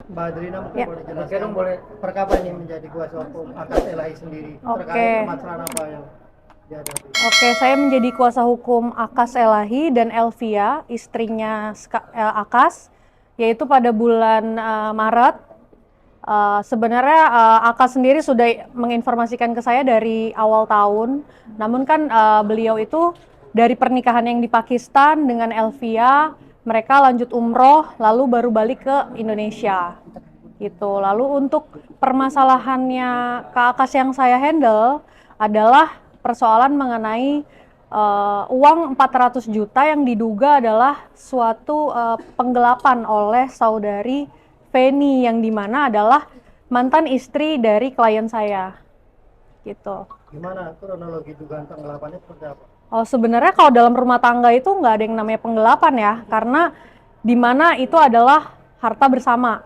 Mbak Adrina mungkin Ya. boleh jelaskan dong, boleh perkapa ini menjadi kuasa hukum Akas Elahi sendiri Oke. terkait permasalahan apa yang dihadapi? Oke, saya menjadi kuasa hukum Akas Elahi dan Elvia, istrinya Akas, yaitu pada bulan Maret. Sebenarnya Akas sendiri sudah menginformasikan ke saya dari awal tahun, namun kan beliau itu dari pernikahan yang di Pakistan dengan Elvia, mereka lanjut umroh, lalu baru balik ke Indonesia. Gitu. Lalu untuk permasalahannya Kak Akas yang saya handle adalah persoalan mengenai uang 400 juta yang diduga adalah suatu penggelapan oleh saudari Feni yang dimana adalah mantan istri dari klien saya gitu. Gimana kronologi dugaan penggelapannya seperti apa? Oh, sebenarnya kalau dalam rumah tangga itu nggak ada yang namanya penggelapan ya, karena dimana itu adalah harta bersama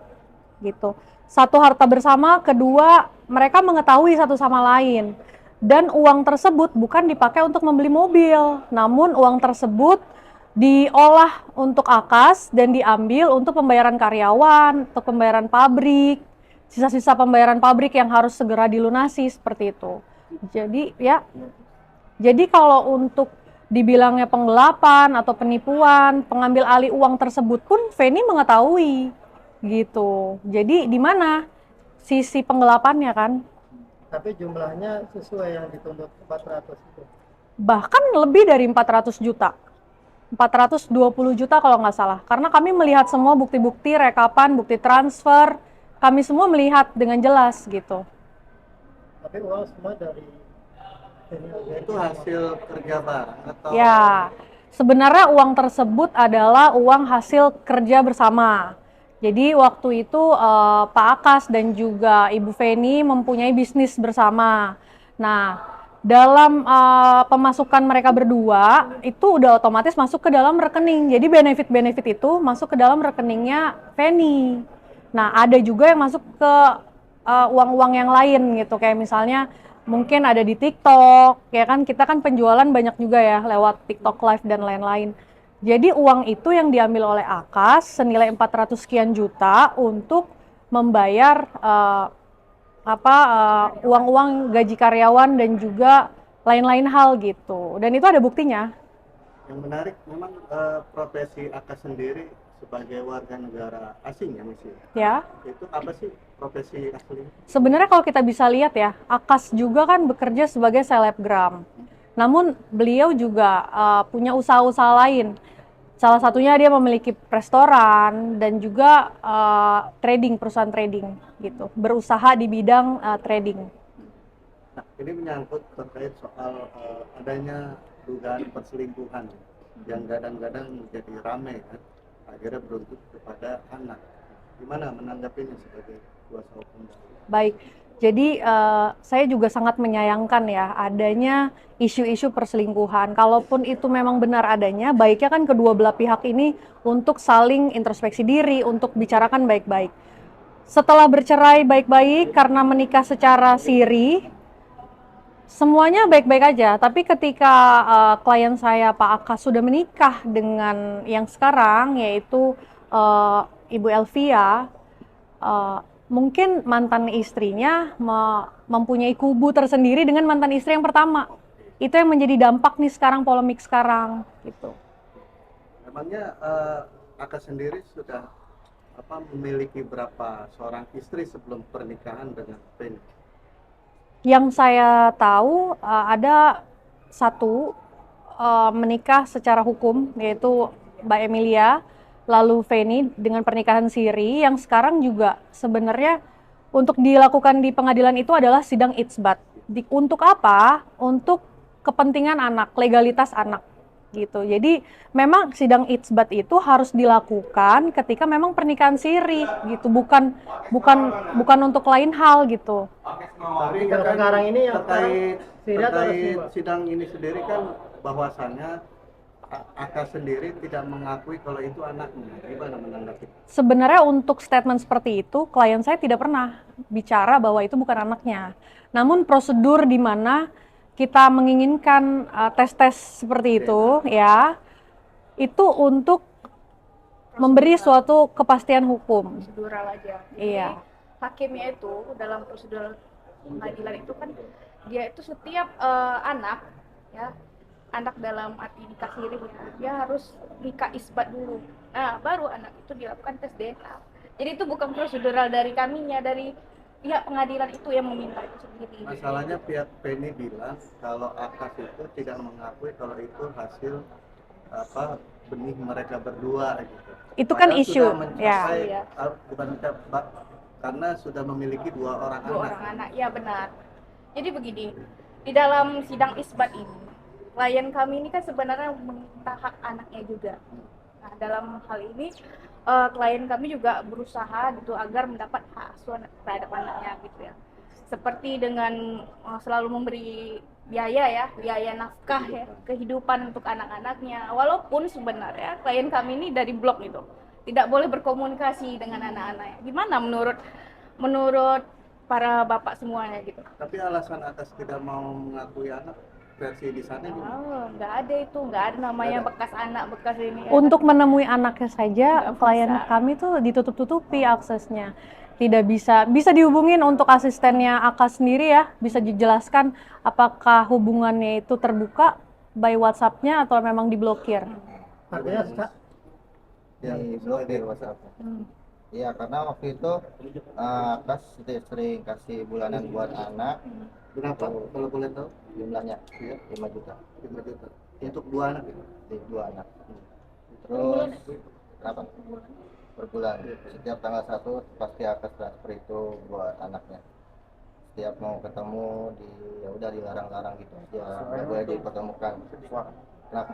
gitu. Satu harta bersama, kedua mereka mengetahui satu sama lain. Dan uang tersebut bukan dipakai untuk membeli mobil, namun uang tersebut diolah untuk Akas dan diambil untuk pembayaran karyawan, untuk pembayaran pabrik, sisa-sisa pembayaran pabrik yang harus segera dilunasi seperti itu. Jadi ya, jadi kalau untuk dibilangnya penggelapan atau penipuan, pengambil alih uang tersebut pun Feni mengetahui gitu. Jadi di mana sisi penggelapannya kan? Tapi jumlahnya sesuai yang dituntut 400 itu. Bahkan lebih dari 400 juta. 420 juta kalau nggak salah. Karena kami melihat semua bukti-bukti rekapan, bukti transfer, kami semua melihat dengan jelas gitu. Tapi uang semua dari Itu hasil kerja bareng atau Ya, sebenarnya uang tersebut adalah uang hasil kerja bersama. Jadi waktu itu Pak Akas dan juga Ibu Feni mempunyai bisnis bersama. Nah, dalam pemasukan mereka berdua itu udah otomatis masuk ke dalam rekening. Jadi benefit-benefit itu masuk ke dalam rekeningnya Feni. Nah, ada juga yang masuk ke uang-uang yang lain gitu, kayak misalnya mungkin ada di TikTok, ya kan kita kan penjualan banyak juga ya lewat TikTok Live dan lain-lain. Jadi uang itu yang diambil oleh Akas senilai 400 sekian juta untuk membayar uang-uang gaji karyawan dan juga lain-lain hal gitu. Dan itu ada buktinya. yang menarik memang profesi Aka sendiri sebagai warga negara asing ya Misi. Ya. Itu apa sih profesi asli? Sebenarnya kalau kita bisa lihat ya, Akas juga kan bekerja sebagai selebgram. Namun beliau juga punya usaha-usaha lain. Salah satunya dia memiliki restoran dan juga trading, perusahaan trading gitu. Berusaha di bidang trading. Nah, ini menyangkut terkait soal adanya dugaan perselingkuhan yang kadang-kadang menjadi ramai kan, akhirnya beruntut kepada anak. Gimana menanggapinya sebagai kuasa hukum? Baik, jadi saya juga sangat menyayangkan ya adanya isu-isu perselingkuhan. Kalaupun itu memang benar adanya, baiknya kan kedua belah pihak ini untuk saling introspeksi diri, untuk bicarakan baik-baik. Setelah bercerai baik-baik karena menikah secara siri, semuanya baik-baik aja. Tapi ketika klien saya Pak Aka sudah menikah dengan yang sekarang, yaitu Ibu Elvia, mungkin mantan istrinya mempunyai kubu tersendiri dengan mantan istri yang pertama. Itu yang menjadi dampak nih sekarang, polemik sekarang gitu. Memangnya Aka sendiri sudah memiliki berapa seorang istri sebelum pernikahan dengan Penny? Yang saya tahu ada satu menikah secara hukum, yaitu Mbak Emilia, lalu Feni dengan pernikahan siri, yang sekarang juga sebenarnya untuk dilakukan di pengadilan itu adalah sidang itsbat. Untuk apa? Untuk kepentingan anak, legalitas anak gitu. Jadi memang sidang itsbat itu harus dilakukan ketika memang pernikahan siri gitu, bukan bukan bukan untuk lain hal gitu. Tapi kalau kan sekarang ini yang terkait siri atau resmi, terkait Pak? sidang ini sendiri kan bahwasannya Aka sendiri tidak mengakui kalau itu anaknya. Gimana menanggapi? Sebenarnya untuk statement seperti itu, klien saya tidak pernah bicara bahwa itu bukan anaknya. Namun prosedur di mana kita menginginkan tes-tes seperti itu, ya, itu untuk memberi suatu kepastian hukum. prosedural aja. Jadi, Iya. hakimnya itu dalam prosedural pengadilan itu kan dia itu setiap anak ya, anak dalam arti nikah siri ya, dia harus nikah isbat dulu. Nah, baru anak itu dilakukan tes DNA. Jadi itu bukan prosedural dari kaminya, dari pihak pengadilan itu yang meminta itu sendiri. Masalahnya pihak Penny bilang kalau Akas itu tidak mengakui kalau itu hasil benih mereka berdua gitu. Itu kan Padahal isu, sudah mencapai, ya. bukan mencapai, karena sudah memiliki dua orang Dua anak. orang anak, ya benar. Jadi begini, di dalam sidang isbat ini, klien kami ini kan sebenarnya meminta hak anaknya juga. Nah, dalam hal ini klien kami juga berusaha gitu agar mendapat hak asuh terhadap anaknya gitu ya. Seperti dengan selalu memberi biaya nafkah ya, kehidupan untuk anak-anaknya. Walaupun sebenarnya klien kami ini dari blok gitu, tidak boleh berkomunikasi dengan anak-anaknya. Gimana menurut para bapak semuanya gitu? Tapi alasan Akas tidak mau mengakui anak versi di sana gimana? Oh, nggak ada itu, nggak ada namanya bekas anak, bekas ini. Untuk menemui anaknya saja, Nggak klien bisa. kami tuh ditutup-tutupi aksesnya. Tidak bisa dihubungin untuk asistennya Akas sendiri ya, bisa dijelaskan apakah hubungannya itu terbuka by WhatsApp-nya atau memang diblokir. Artinya Di blokir WhatsApp. Iya, karena waktu itu Akas sering kasih bulanan buat anak, Berapa kalau boleh tahu? jumlahnya Iya, 5 juta 5 juta. Untuk dua anak ya? di 2 anak. Terus berapa? Per bulan. Setiap tanggal 1 pasti Akas transfer itu buat anaknya. Setiap mau ketemu ya udah dilarang-larang gitu aja, nggak boleh dipertemukan. Kenapa?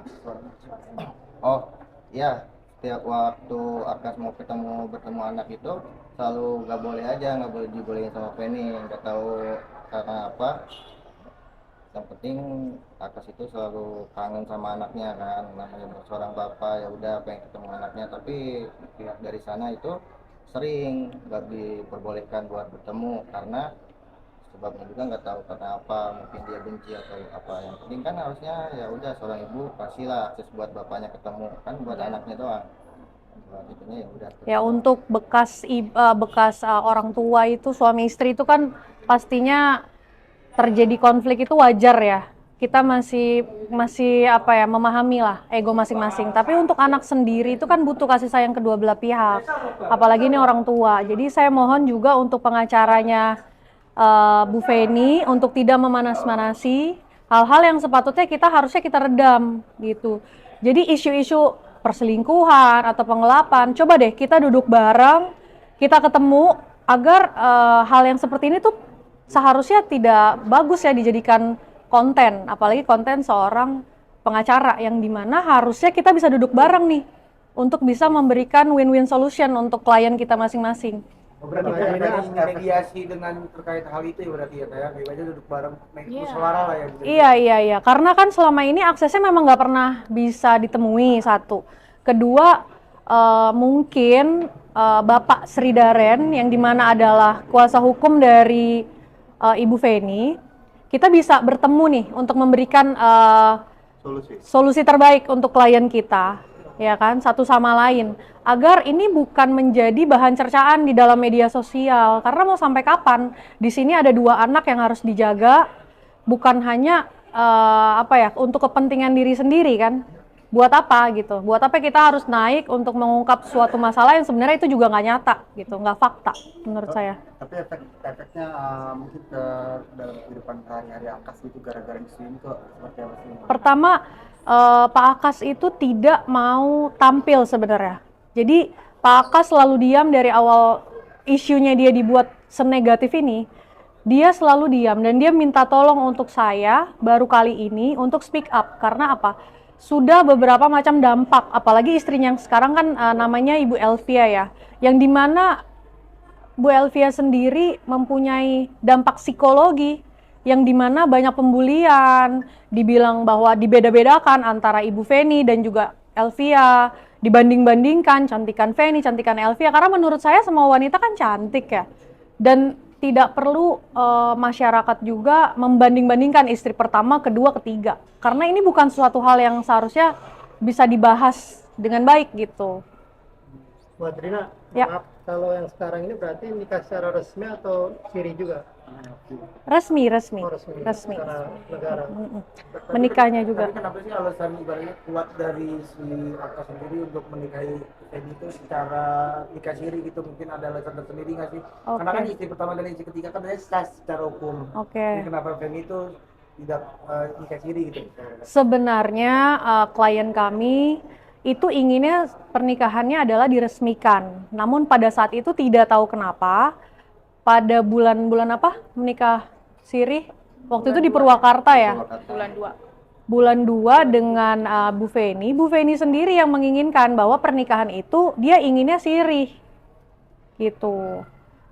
Oh iya, setiap waktu Akas mau bertemu anak itu selalu nggak boleh aja, nggak boleh dibolehin sama Penny, nggak tahu karena apa. Yang penting Akas itu selalu kangen sama anaknya kan, namanya seorang bapak ya udah pengen ketemu anaknya, tapi pihak dari sana itu sering nggak diperbolehkan buat bertemu karena sebabnya juga nggak tahu karena apa, mungkin dia benci atau apa. Yang penting kan harusnya ya udah seorang ibu kasihlah akses buat bapaknya ketemu, kan buat anaknya doang. Buat itunya ya udah. Ya untuk bekas orang tua itu, suami istri itu kan pastinya terjadi konflik itu wajar ya. Kita masih memahami lah ego masing-masing. Tapi untuk anak sendiri itu kan butuh kasih sayang kedua belah pihak. Apalagi ini orang tua. Jadi saya mohon juga untuk pengacaranya Bu Feni untuk tidak memanas-manasi hal-hal yang sepatutnya harusnya kita redam gitu. Jadi isu-isu perselingkuhan atau penggelapan, coba deh kita duduk bareng, kita ketemu agar hal yang seperti ini tuh seharusnya tidak bagus ya dijadikan konten, apalagi konten seorang pengacara yang dimana harusnya kita bisa duduk bareng nih untuk bisa memberikan win-win solution untuk klien kita masing-masing. Berarti poinnya mediasi dengan terkait hal itu ya berarti ya kayak aja duduk bareng musyawarah lah ya. Iya, karena kan selama ini aksesnya memang nggak pernah bisa ditemui, satu. Kedua, mungkin Bapak Sri Daren yang dimana adalah kuasa hukum dari Ibu Feni, kita bisa bertemu nih untuk memberikan solusi terbaik untuk klien kita, ya kan, satu sama lain, agar ini bukan menjadi bahan cercaan di dalam media sosial. Karena mau sampai kapan? Di sini ada 2 anak yang harus dijaga, bukan hanya untuk kepentingan diri sendiri kan? Buat apa gitu? Buat apa kita harus naik untuk mengungkap suatu masalah yang sebenarnya itu juga nggak nyata gitu, nggak fakta menurut saya. Tapi efeknya mungkin ke dalam kehidupan sehari-hari Akas itu gara-gara isu ini kok seperti apa sih? Pertama, Pak Akas itu tidak mau tampil sebenarnya. Jadi Pak Akas selalu diam dari awal isunya dia dibuat senegatif ini. Dia selalu diam dan dia minta tolong untuk saya baru kali ini untuk speak up. Karena apa? Sudah beberapa macam dampak, apalagi istrinya yang sekarang kan namanya Ibu Elvia ya, yang dimana Bu Elvia sendiri mempunyai dampak psikologi yang dimana banyak pembulian, dibilang bahwa dibeda-bedakan antara Ibu Feni dan juga Elvia, dibanding-bandingkan cantikan Feni, cantikan Elvia, karena menurut saya semua wanita kan cantik ya, dan tidak perlu masyarakat juga membanding-bandingkan istri pertama, kedua, ketiga. Karena ini bukan suatu hal yang seharusnya bisa dibahas dengan baik gitu. Bu Adrina, Ya. maaf, kalau yang sekarang ini berarti nikah secara resmi atau siri juga? Resmi. Oh, resmi. Resmi. Secara negara. Mm-mm. Menikahnya juga. Tapi kenapa sih alasan ibaratnya kuat dari si Aka sendiri untuk menikahi Feni itu secara nikah siri gitu, mungkin ada alasan tersendiri nggak sih? Karena kan Oke. istri pertama dan istri ketiga kan ada sah secara hukum. Oke. Jadi kenapa Feni itu tidak nikah siri gitu? Sebenarnya klien kami itu inginnya pernikahannya adalah diresmikan. Namun pada saat itu tidak tahu kenapa pada bulan apa menikah siri waktu itu di Purwakarta ya. bulan 2. Bulan 2 dengan Bu Feni. Bu Feni sendiri yang menginginkan bahwa pernikahan itu dia inginnya siri. Gitu.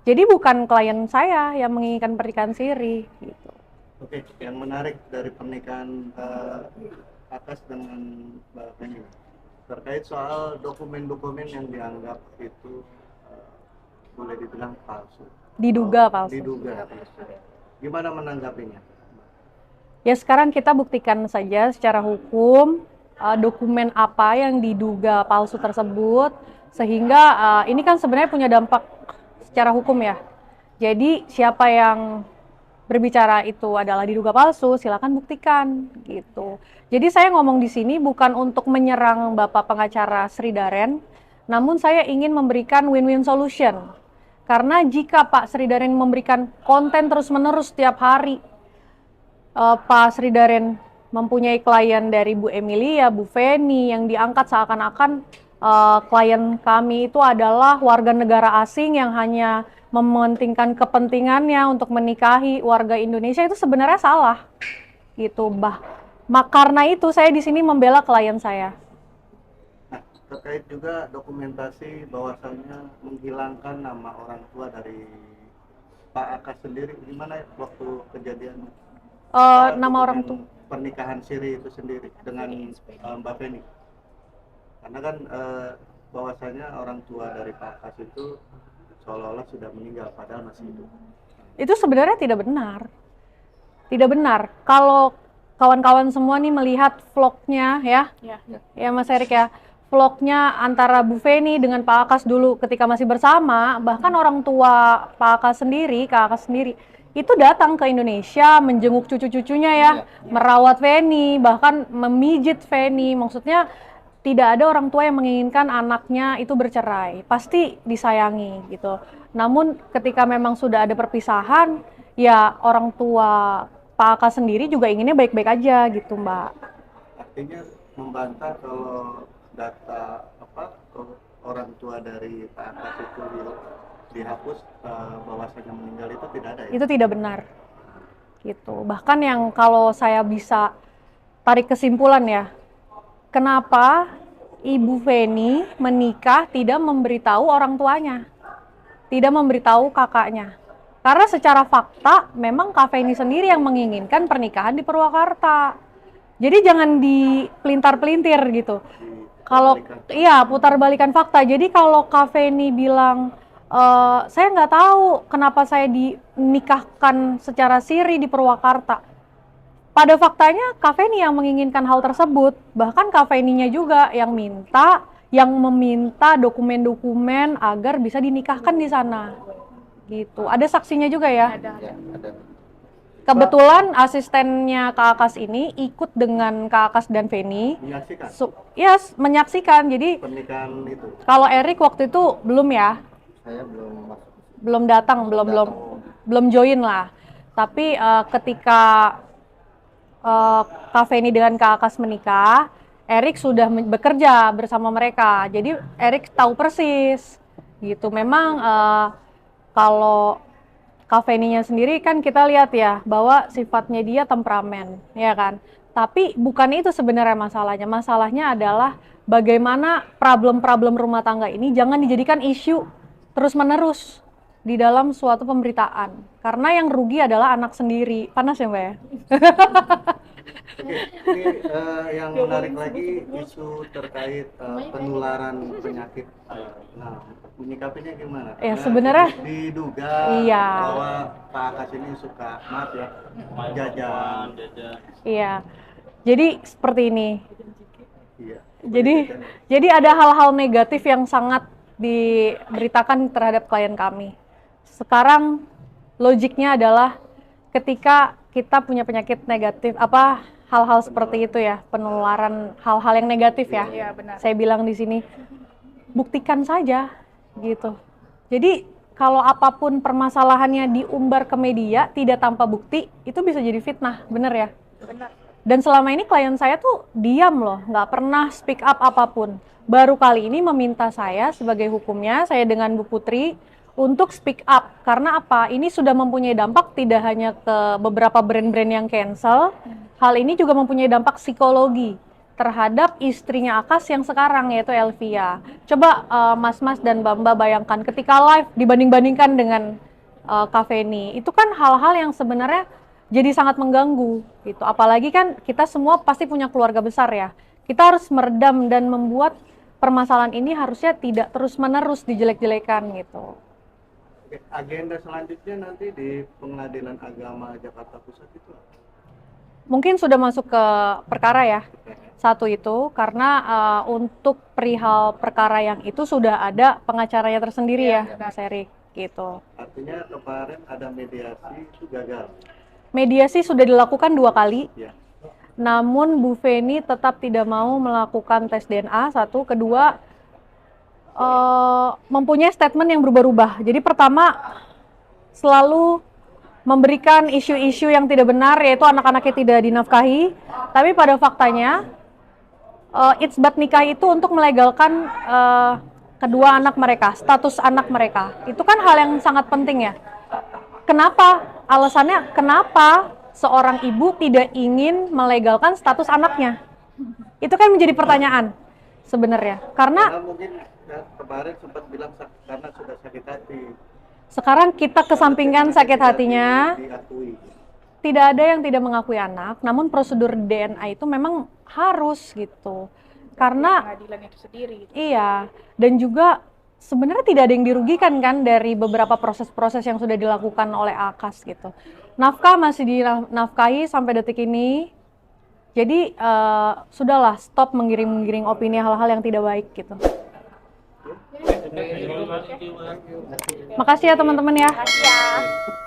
Jadi bukan klien saya yang menginginkan pernikahan siri gitu. Oke, yang menarik dari pernikahan Akas dengan Mbak Feni terkait soal dokumen-dokumen yang dianggap itu boleh dibilang palsu. Diduga palsu. Diduga. Gimana menanggapinya? Ya sekarang kita buktikan saja secara hukum dokumen apa yang diduga palsu tersebut sehingga ini kan sebenarnya punya dampak secara hukum ya. Jadi siapa yang berbicara itu adalah diduga palsu, silakan buktikan gitu. Jadi saya ngomong di sini bukan untuk menyerang Bapak pengacara Sri Daren, namun saya ingin memberikan win-win solution. Karena jika Pak Sri Daren memberikan konten terus-menerus setiap hari, Pak Sri Daren mempunyai klien dari Bu Emilia, Bu Feni yang diangkat seakan-akan klien kami itu adalah warga negara asing yang hanya mementingkan kepentingannya untuk menikahi warga Indonesia, itu sebenarnya salah gitu. Karena itu saya di sini membela klien saya. Nah, terkait juga dokumentasi bahwasannya menghilangkan nama orang tua dari Pak Akas sendiri, gimana waktu kejadian Nama orang tua pernikahan siri itu sendiri dengan Mbak Feni? Karena kan bahwasanya orang tua dari Pak Akas itu seolah-olah sudah meninggal padahal masih hidup. itu sebenarnya tidak benar. Tidak benar. Kalau kawan-kawan semua nih melihat vlognya ya, ya Mas Erik ya, vlognya antara Bu Feni dengan Pak Akas dulu ketika masih bersama, bahkan orang tua Pak Akas sendiri, Kak Akas sendiri, itu datang ke Indonesia menjenguk cucu-cucunya ya, merawat Feni, bahkan memijit Feni. Maksudnya tidak ada orang tua yang menginginkan anaknya itu bercerai, pasti disayangi gitu. Namun ketika memang sudah ada perpisahan, ya orang tua Pak Akas sendiri juga inginnya baik-baik aja gitu, Mbak. Artinya membantah kalau data orang tua dari Pak Akas itu dihapus, bahwasanya meninggal itu tidak ada ya? Itu tidak benar gitu. Bahkan yang kalau saya bisa tarik kesimpulan ya, kenapa Ibu Feni menikah tidak memberitahu orang tuanya, tidak memberitahu kakaknya? Karena secara fakta memang Kak Feni sendiri yang menginginkan pernikahan di Purwakarta. Jadi jangan dipelintar-pelintir gitu. Kalau iya putar balikan fakta. Jadi kalau Kak Feni bilang saya nggak tahu kenapa saya dinikahkan secara siri di Purwakarta. Pada faktanya Kak Feni yang menginginkan hal tersebut. Bahkan Kak Feni-nya juga yang meminta dokumen-dokumen agar bisa dinikahkan di sana. Gitu. Ada saksinya juga ya? Ya, ada. Kebetulan asistennya Kak Akas ini ikut dengan Kak Akas dan Feni. Menyaksikan Menyaksikan. Jadi pernikahan itu. kalau Erik waktu itu belum ya? Saya belum masuk. Belum datang, belum join lah. Tapi ketika Kak Feni dengan Kak Akas menikah, Erik sudah bekerja bersama mereka. Jadi Erik tahu persis gitu. Memang kalau Kak Feni-nya sendiri kan kita lihat ya bahwa sifatnya dia temperamen, ya kan. Tapi bukan itu sebenarnya masalahnya. Masalahnya adalah bagaimana problem-problem rumah tangga ini jangan dijadikan isu terus-menerus di dalam suatu pemberitaan. Karena yang rugi adalah anak sendiri. Panas ya Mbak ya? Oke, ini yang menarik lagi isu terkait penularan penyakit. Nah, menyikapinya gimana? Ya, Karena sebenarnya diduga iya. bahwa Pak Akas ini suka jajan. Iya. Jadi seperti ini. Iya. Jadi ada hal-hal negatif yang sangat diberitakan terhadap klien kami. Sekarang logiknya adalah ketika kita punya penyakit negatif, hal-hal seperti itu ya, penularan hal-hal yang negatif ya. Iya, benar. Saya bilang di sini, buktikan saja gitu. Jadi kalau apapun permasalahannya diumbar ke media tidak tanpa bukti, itu bisa jadi fitnah, bener ya? Benar. Dan selama ini klien saya tuh diam loh, nggak pernah speak up apapun. Baru kali ini meminta saya sebagai hukumnya, saya dengan Bu Putri, untuk speak up. Karena apa? Ini sudah mempunyai dampak tidak hanya ke beberapa brand-brand yang cancel, hal ini juga mempunyai dampak psikologi terhadap istrinya Akas yang sekarang, yaitu Elvia. Coba Mas-mas dan Mbak-mbak bayangkan ketika live dibanding-bandingkan dengan Kak Feni, itu kan hal-hal yang sebenarnya jadi sangat mengganggu gitu. Apalagi kan kita semua pasti punya keluarga besar ya. Kita harus meredam dan membuat permasalahan ini harusnya tidak terus-menerus dijelek-jelekan gitu. Oke, agenda selanjutnya nanti di Pengadilan Agama Jakarta Pusat itu apa? Mungkin sudah masuk ke perkara ya. Satu itu karena untuk perihal perkara yang itu sudah ada pengacaranya tersendiri ya, Mas Erik gitu. Artinya kemarin ada mediasi itu gagal. Mediasi sudah dilakukan 2 kali. Ya. Namun Bu Feni tetap tidak mau melakukan tes DNA, satu. Kedua, mempunyai statement yang berubah-ubah. Jadi pertama, selalu memberikan isu-isu yang tidak benar, yaitu anak-anaknya tidak dinafkahi. Tapi pada faktanya, itsbat nikah itu untuk melegalkan kedua anak mereka, status anak mereka. Itu kan hal yang sangat penting ya. Kenapa? Alasannya kenapa seorang ibu tidak ingin melegalkan status anaknya? Itu kan menjadi pertanyaan sebenarnya. Karena mungkin kemarin sempat bilang karena sudah sakit hati. sekarang kita kesampingkan sakit hatinya. Diakui. Tidak ada yang tidak mengakui anak, namun prosedur DNA itu memang harus gitu. Karena Pengadilan itu sendiri. iya, dan juga sebenarnya tidak ada yang dirugikan kan dari beberapa proses-proses yang sudah dilakukan oleh Akas gitu. Nafkah masih dinafkahi sampai detik ini. Jadi sudahlah, stop menggiring-giring opini hal-hal yang tidak baik gitu. Makasih ya teman-teman ya. Makasih ya.